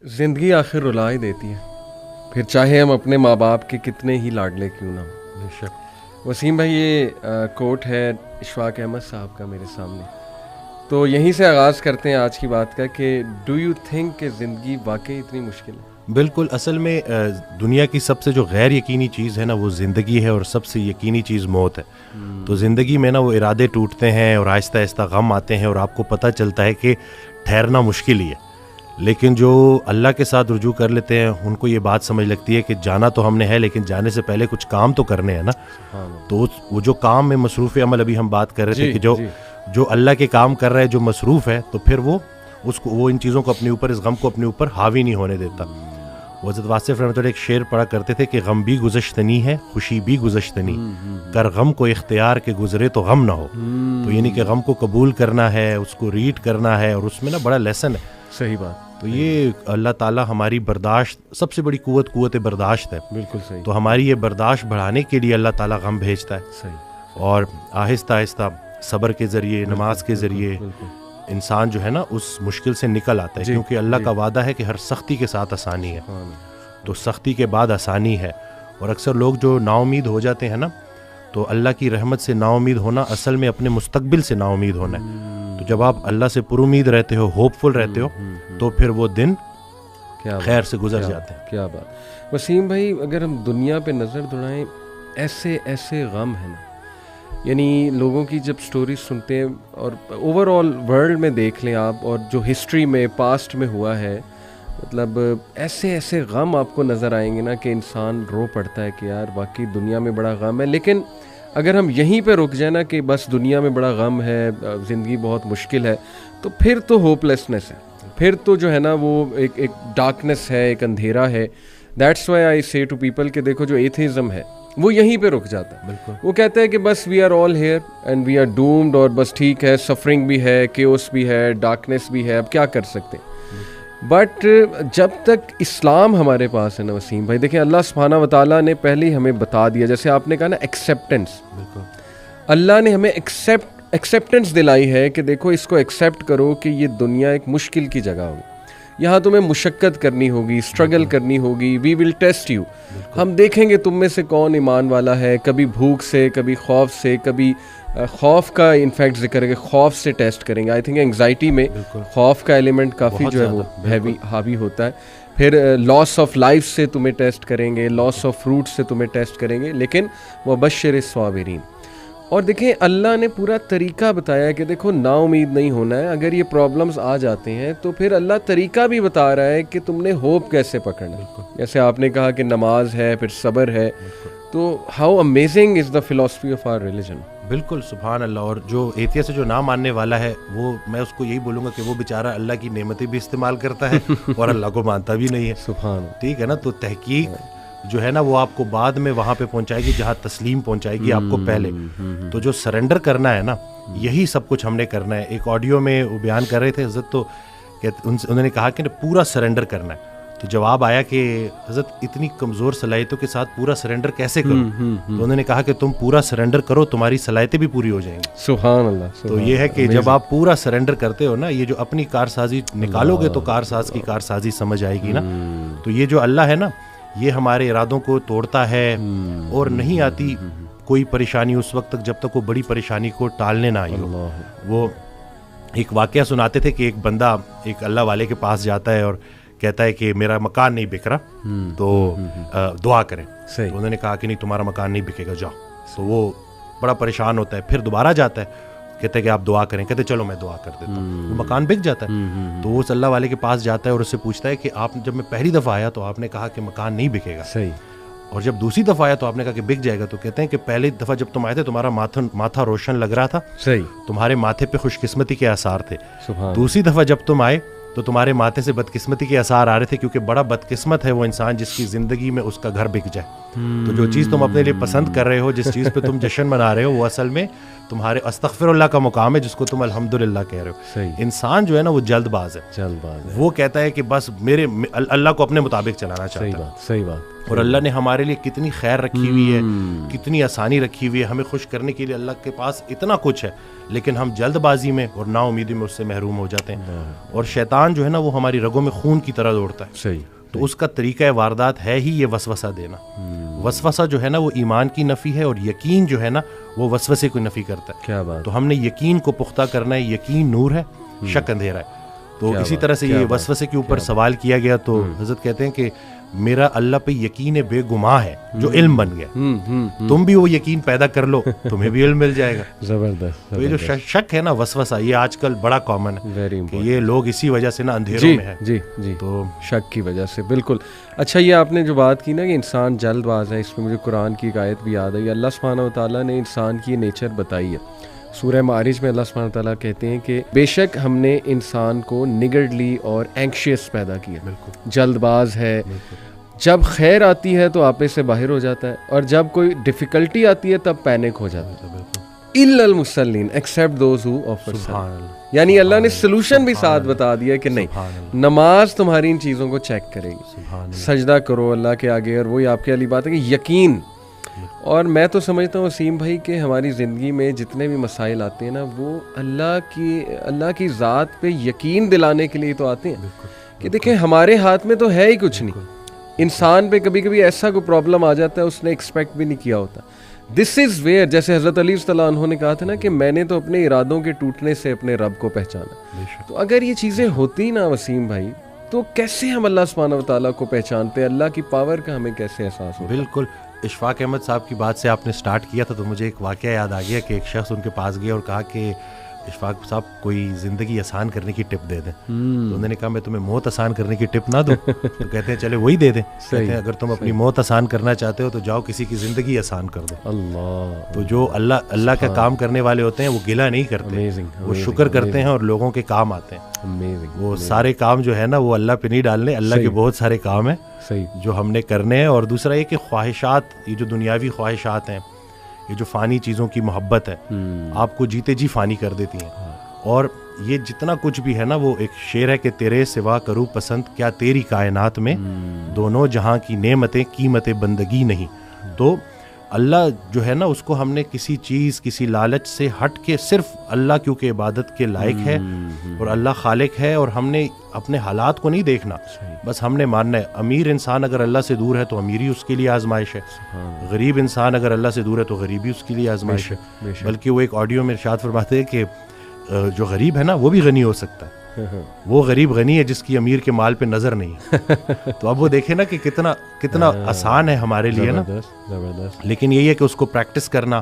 زندگی آخر رلا ہی دیتی ہے، پھر چاہے ہم اپنے ماں باپ کے کتنے ہی لاڈلے کیوں نہ ہوں۔ بے شک۔ وسیم بھائی، یہ کوٹ ہے اشفاق احمد صاحب کا میرے سامنے، تو یہیں سے آغاز کرتے ہیں آج کی بات کا کہ ڈو یو تھنک کہ زندگی واقعی اتنی مشکل ہے؟ بالکل، اصل میں دنیا کی سب سے جو غیر یقینی چیز ہے نا وہ زندگی ہے، اور سب سے یقینی چیز موت ہے۔ تو زندگی میں نا وہ ارادے ٹوٹتے ہیں اور آہستہ آہستہ غم آتے ہیں، اور آپ کو پتہ چلتا ہے کہ ٹھہرنا مشکل ہی ہے، لیکن جو اللہ کے ساتھ رجوع کر لیتے ہیں ان کو یہ بات سمجھ لگتی ہے کہ جانا تو ہم نے ہے، لیکن جانے سے پہلے کچھ کام تو کرنے ہیں نا۔ تو وہ جو کام میں مصروف عمل، ابھی ہم بات کر رہے تھے کہ جو اللہ کے کام کر رہا ہے، جو مصروف ہے، تو پھر وہ ان چیزوں کو اپنے اوپر، اس غم کو اپنے اوپر حاوی نہیں ہونے دیتا۔ وہ حضرت واصف رحمۃ اللہ ایک شعر پڑھا کرتے تھے کہ غم بھی گزشتنی ہے، خوشی بھی گزشتنی، کر غم کو اختیار کے گزرے تو غم نہ ہو۔ تو یعنی کہ غم کو قبول کرنا ہے، اس کو ریڈ کرنا ہے، اور اس میں نا بڑا لیسن ہے۔ صحیح بات۔ تو یہ اللہ تعالیٰ ہماری برداشت، سب سے بڑی قوت برداشت ہے۔ بالکل صحیح۔ تو ہماری یہ برداشت بڑھانے کے لیے اللہ تعالیٰ غم بھیجتا ہے، صحیح، اور آہستہ آہستہ صبر کے ذریعے، نماز کے ذریعے انسان جو ہے نا اس مشکل سے نکل آتا ہے، کیونکہ اللہ کا وعدہ ہے کہ ہر سختی کے ساتھ آسانی ہے۔ تو سختی کے بعد آسانی ہے، اور اکثر لوگ جو نا امید ہو جاتے ہیں نا، تو اللہ کی رحمت سے نا امید ہونا اصل میں اپنے مستقبل سے نا امید ہونا ہے۔ تو جب آپ اللہ سے پر امید رہتے ہو، ہوپ فل رہتے ہو، تو پھر وہ دن خیر سے گزر جاتے ہیں۔ کیا بات۔ وسیم بھائی، اگر ہم دنیا پہ نظر دوڑائیں، ایسے ایسے غم ہیں نا، یعنی لوگوں کی جب سٹوریز سنتے ہیں، اور اوور آل ورلڈ میں دیکھ لیں آپ، اور جو ہسٹری میں پاسٹ میں ہوا ہے، مطلب ایسے ایسے غم آپ کو نظر آئیں گے نا کہ انسان رو پڑتا ہے کہ یار واقعی دنیا میں بڑا غم ہے۔ لیکن اگر ہم یہیں پہ رک جائیں نا کہ بس دنیا میں بڑا غم ہے، زندگی بہت مشکل ہے، تو پھر تو ہوپ لیسنس ہے، پھر تو جو ہے نا وہ ایک ڈارکنیس ہے، ایک اندھیرا ہے۔ دیٹس وائی آئی سے ٹو پیپل کہ دیکھو جو ایتھیزم ہے وہ یہیں پہ رک جاتا ہے۔ بالکل، وہ کہتا ہے کہ بس we are all here and we are doomed, اور بس ٹھیک ہے، سفرنگ بھی ہے، کیوس بھی ہے، ڈارکنیس بھی ہے، اب کیا کر سکتے ہیں۔ بٹ جب تک اسلام ہمارے پاس ہے نا وسیم بھائی، دیکھیں اللہ سبحانہ و تعالیٰ نے پہلے ہی ہمیں بتا دیا، جیسے آپ نے کہا نا ایکسیپٹنس، بالکل، اللہ نے ہمیں ایکسیپٹنس دلائی ہے کہ دیکھو اس کو ایکسیپٹ کرو کہ یہ دنیا ایک مشکل کی جگہ ہوگی، یہاں تمہیں مشقت کرنی ہوگی، اسٹرگل کرنی ہوگی، وی ول ٹیسٹ یو، ہم دیکھیں گے تم میں سے کون ایمان والا ہے، کبھی بھوک سے، کبھی خوف سے، کبھی خوف کا انفیکٹ ذکر ہے کہ خوف سے ٹیسٹ کریں گے۔ آئی تھنک انگزائٹی میں خوف کا ایلیمنٹ کافی جو ہے وہ حاوی ہوتا ہے۔ پھر لاس آف لائف سے تمہیں ٹیسٹ کریں گے، لاس آف فروٹ سے تمہیں ٹیسٹ کریں گے، لیکن وبشر الصابرین۔ اور دیکھیں اللہ نے پورا طریقہ بتایا ہے کہ دیکھو نا امید نہیں ہونا ہے، اگر یہ پرابلمز آ جاتے ہیں تو پھر اللہ طریقہ بھی بتا رہا ہے کہ تم نے ہوپ کیسے پکڑنا ہے۔ جیسے آپ نے کہا کہ نماز ہے، پھر صبر ہے، تو how amazing is the philosophy of our religion. بالکل، سبحان اللہ۔ اور جو ایتھیا سے جو نہ ماننے والا ہے، وہ میں اس کو یہی بولوں گا کہ وہ بیچارہ اللہ کی نعمتیں بھی استعمال کرتا ہے اور اللہ کو مانتا بھی نہیں ہے۔ سبحان اللہ، ٹھیک ہے نا۔ تو تحقیق جو ہے نا وہ آپ کو بعد میں وہاں پہ پہنچائے گی جہاں تسلیم پہنچائے گی آپ کو پہلے۔ تو جو سرنڈر کرنا ہے نا، یہی سب کچھ ہم نے کرنا ہے۔ ایک آڈیو میں وہ بیان کر رہے تھے حضرت، تو انہوں نے کہا کہ پورا سرنڈر کرنا ہے۔ تو جواب آیا کہ حضرت اتنی کمزور صلاحیتوں کے ساتھ پورا سرنڈر کیسے کروں؟ تو انہوں نے کہا کہ تم پورا سرنڈر کرو، تمہاری صلاحیتیں بھی پوری ہو جائیں گی۔ سبحان اللہ۔ تو یہ ہے کہ جب آپ پورا سرنڈر کرتے ہو نا، یہ جو اپنی کارسازی نکالو گے تو کارساز کی کارسازی سمجھ آئے گی نا۔ تو یہ جو اللہ ہے نا، یہ ہمارے ارادوں کو توڑتا ہے، اور نہیں آتی کوئی پریشانی اس وقت تک جب تک وہ بڑی پریشانی کو ٹالنے نہ آئی ہو۔ وہ ایک واقعہ سناتے تھے کہ ایک بندہ ایک اللہ والے کے پاس جاتا ہے اور کہتا ہے کہ میرا مکان نہیں بک رہا، تو دعا کریں۔ تو انہوں نے کہا کہ نہیں، تمہارا مکان نہیں بکے گا، جاؤ۔ تو وہ بڑا پریشان ہوتا ہے، پھر دوبارہ جاتا ہے، کہتا ہے کہ آپ دعا کریں، کہتے چلو میں دعا کر دیتا ہوں، وہ مکان بک جاتا ہے۔ تو وہ اس اللہ والے کے پاس جاتا ہے اور اس سے پوچھتا ہے کہ آپ جب میں پہلی دفعہ آیا تو آپ نے کہا کہ مکان نہیں بکے گا، صحیح، اور جب دوسری دفعہ آیا تو آپ نے کہا کہ بک جائے گا۔ تو کہتے ہیں کہ پہلی دفعہ جب تم آئے تھے تمہارا ماتھا روشن لگ رہا تھا، صحیح، تمہارے ماتھے پہ خوش قسمتی کے آثار تھے۔ سبحان۔ دوسری دفعہ جب تم آئے تو تمہارے ماتھے سے بدقسمتی کے آثار آ رہے تھے، کیونکہ بڑا بدقسمت ہے وہ انسان جس کی زندگی میں اس کا گھر بک جائے۔ تو جو چیز تم اپنے لیے پسند کر رہے ہو، جس چیز پہ تم جشن منا رہے ہو، وہ اصل میں تمہارے استغفر اللہ کا مقام ہے جس کو تم الحمدللہ کہہ رہے ہو. صحیح. انسان جو ہے نا وہ جلد باز ہے, جلد باز ہے, وہ کہتا ہے کہ بس میرے اللہ کو اپنے مطابق چلانا چاہتا ہے. صحیح بات, صحیح بات. اور اللہ نے ہمارے لیے کتنی خیر رکھی ہوئی ہے, کتنی آسانی رکھی ہوئی ہے, ہمیں خوش کرنے کے لیے اللہ کے پاس اتنا کچھ ہے, لیکن ہم جلد بازی میں اور نا امیدی میں اس سے محروم ہو جاتے ہیں. اور شیطان جو ہے نا وہ ہماری رگوں میں خون کی طرح دوڑتا ہے. صحیح. تو اس کا طریقہ واردات ہے ہی یہ وسوسہ دینا. وسوسہ جو ہے نا وہ ایمان کی نفی ہے, اور یقین جو ہے نا وہ وسوسے کو نفی کرتا ہے. کیا بات. تو ہم نے یقین کو پختہ کرنا ہے. یقین نور ہے, شک اندھیرا ہے. تو اسی طرح سے یہ وسوسے کے اوپر سوال کیا گیا تو حضرت کہتے ہیں کہ میرا اللہ پہ یقین بے گماں ہے جو علم بن گیا. تم بھی وہ یقین پیدا کر لو, تمہیں بھی علم مل جائے گا. زبردست. تو یہ جو شک ہے نا وسوسہ, یہ آج کل بڑا کامن ہے ویری کہ امپورٹنٹ. یہ لوگ اسی وجہ سے نا اندھیروں میں ہے. جی جی, تو شک کی وجہ سے. بالکل. اچھا, یہ آپ نے جو بات کی نا کہ انسان جلد باز ہے, اس میں مجھے قرآن کی ایک آیت بھی یاد ہے. اللہ سبحانہ و تعالیٰ نے انسان کی نیچر بتائی ہے. سورہ معارج میں اللہ سبحانہ و تعالیٰ کہتے ہیں کہ بے شک ہم نے انسان کو نگرڈلی اور اینکشیس پیدا کیا. بالکل جلد باز ہے. جب خیر آتی ہے تو آپے سے باہر ہو جاتا ہے, اور جب کوئی ڈیفیکلٹی آتی ہے تب پینک ہو جاتا ہے. الا المصلین ایکسیپٹ دوز ہو آفر. یعنی اللہ نے سلوشن بھی ساتھ بتا دیا کہ نہیں, نماز تمہاری ان چیزوں کو چیک کرے گی. سجدہ کرو اللہ کے آگے, اور وہی آپ کی علی بات ہے کہ یقین. اور میں تو سمجھتا ہوں وسیم بھائی کہ ہماری زندگی میں جتنے بھی مسائل آتے ہیں نا وہ اللہ کی ذات پہ یقین دلانے کے لیے تو آتے ہیں کہ دیکھیں ہمارے ہاتھ میں تو ہے ہی کچھ نہیں. انسان پہ کبھی کبھی ایسا کوئی پرابلم آ جاتا ہے اس نے ایکسپیکٹ بھی نہیں کیا ہوتا. دس از ویئر, جیسے حضرت علی صلی اللہ عنہ نے کہا تھا نا کہ میں نے تو اپنے ارادوں کے ٹوٹنے سے اپنے رب کو پہچانا. تو اگر یہ چیزیں ہوتی نا وسیم بھائی, تو کیسے ہم اللہ سبحانہ و تعالیٰ کو پہچانتے, اللہ کی پاور کا ہمیں کیسے احساس ہوتا. بالکل. اشفاق احمد صاحب کی بات سے آپ نے سٹارٹ کیا تھا تو مجھے ایک واقعہ یاد آ گیا کہ ایک شخص ان کے پاس گیا اور کہا کہ اشفاق صاحب کوئی زندگی آسان کرنے کی ٹپ دے دیں. تو انہوں نے کہا میں تمہیں موت آسان کرنے کی ٹپ نہ دوں. تو کہتے ہیں چلے وہی دے دیں. کہتے ہیں اگر تم اپنی موت آسان کرنا چاہتے ہو تو جاؤ کسی کی زندگی آسان کر دو. اللہ. تو جو اللہ کا کام کرنے والے ہوتے ہیں وہ گلہ نہیں کرتے, وہ شکر کرتے ہیں اور لوگوں کے کام آتے ہیں. وہ سارے کام جو ہے نا وہ اللہ پہ نہیں ڈالنے, اللہ کے بہت سارے کام ہیں جو ہم نے کرنے ہیں. اور دوسرا یہ کہ خواہشات, یہ جو دنیاوی خواہشات ہیں, یہ جو فانی چیزوں کی محبت ہے, آپ کو جیتے جی فانی کر دیتی ہیں. اور یہ جتنا کچھ بھی ہے نا وہ ایک شعر ہے کہ تیرے سوا کروں پسند کیا تیری کائنات میں, دونوں جہاں کی نعمتیں قیمت بندگی نہیں. تو اللہ جو ہے نا اس کو ہم نے کسی چیز کسی لالچ سے ہٹ کے صرف اللہ کیونکہ عبادت کے لائق ہے اور اللہ خالق ہے, اور ہم نے اپنے حالات کو نہیں دیکھنا, بس ہم نے ماننا ہے. امیر انسان اگر اللہ سے دور ہے تو امیری اس کے لیے آزمائش ہے, غریب انسان اگر اللہ سے دور ہے تو غریبی اس کے لیے آزمائش ہے. بلکہ وہ ایک آڈیو میں ارشاد فرماتے ہیں کہ جو غریب ہے نا وہ بھی غنی ہو سکتا ہے. وہ غریب غنی ہے جس کی امیر کے مال پہ نظر نہیں ہے. تو اب وہ دیکھیں نا کہ کتنا آسان ہے ہمارے لیے نا, لیکن یہی ہے کہ اس کو پریکٹس کرنا.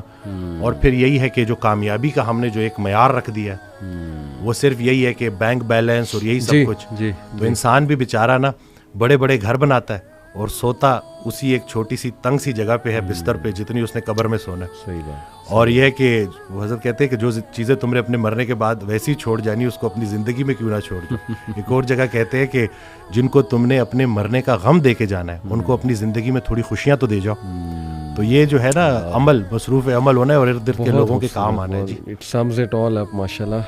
اور پھر یہی ہے کہ جو کامیابی کا ہم نے جو ایک معیار رکھ دیا ہے وہ صرف یہی ہے کہ بینک بیلنس اور یہی سب کچھ. تو انسان بھی بیچارہ نا بڑے بڑے گھر بناتا ہے اور سوتا اسی ایک چھوٹی سی تنگ سی جگہ پہ ہے, بستر پہ, جتنی اس نے قبر میں سونا ہے. صحیح بات. اور یہ ہے کہ وہ حضرت کہتے ہیں کہ جو چیزیں تم نے اپنے مرنے کے بعد ویسی چھوڑ جانی اس کو اپنی زندگی میں کیوں نہ چھوڑ دو. ایک اور جگہ کہتے ہیں کہ جن کو تم نے اپنے مرنے کا غم دے کے جانا ہے ان کو اپنی زندگی میں تھوڑی خوشیاں تو دے جاؤ. تو یہ جو ہے نا عمل, مصروف عمل ہونا ہے اور ارد گرد کے لوگوں کے کام آنا ہے. جی, اٹ سمز اٹ آل اپ. ماشاءاللہ.